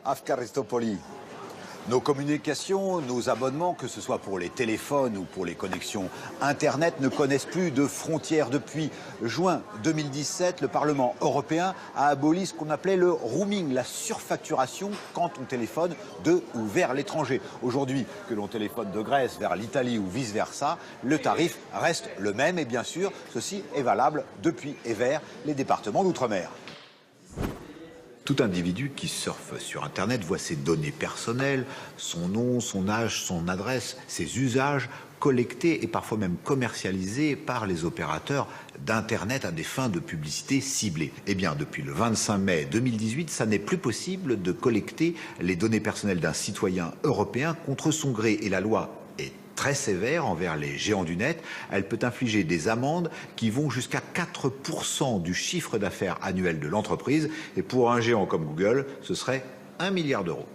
Afkaristopoli. Nos communications, nos abonnements, que ce soit pour les téléphones ou pour les connexions Internet, ne connaissent plus de frontières. Depuis juin 2017, le Parlement européen a aboli ce qu'on appelait le roaming, la surfacturation quand on téléphone de ou vers l'étranger. Aujourd'hui, que l'on téléphone de Grèce vers l'Italie ou vice-versa, le tarif reste le même et bien sûr, ceci est valable depuis et vers les départements d'outre-mer. Tout individu qui surfe sur Internet voit ses données personnelles, son nom, son âge, son adresse, ses usages collectés et parfois même commercialisés par les opérateurs d'Internet à des fins de publicité ciblée. Eh bien, depuis le 25 mai 2018, ça n'est plus possible de collecter les données personnelles d'un citoyen européen contre son gré et la loi est très sévère envers les géants du net. Elle peut infliger des amendes qui vont jusqu'à 4% du chiffre d'affaires annuel de l'entreprise. Et pour un géant comme Google, ce serait 1 milliard d'euros.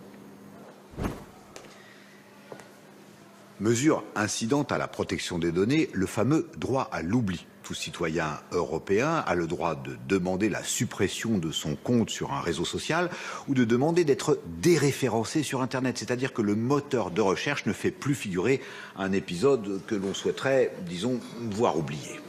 Mesure incidente à la protection des données, le fameux droit à l'oubli. Tout citoyen européen a le droit de demander la suppression de son compte sur un réseau social ou de demander d'être déréférencé sur Internet. C'est-à-dire que le moteur de recherche ne fait plus figurer un épisode que l'on souhaiterait, disons, voir oublié.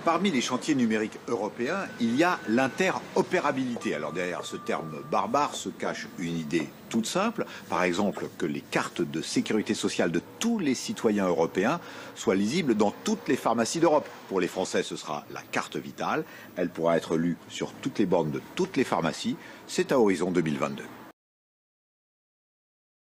Parmi les chantiers numériques européens, il y a l'interopérabilité. Alors derrière ce terme barbare se cache une idée toute simple. Par exemple, que les cartes de sécurité sociale de tous les citoyens européens soient lisibles dans toutes les pharmacies d'Europe. Pour les Français, ce sera la carte vitale. Elle pourra être lue sur toutes les bornes de toutes les pharmacies. C'est à horizon 2022.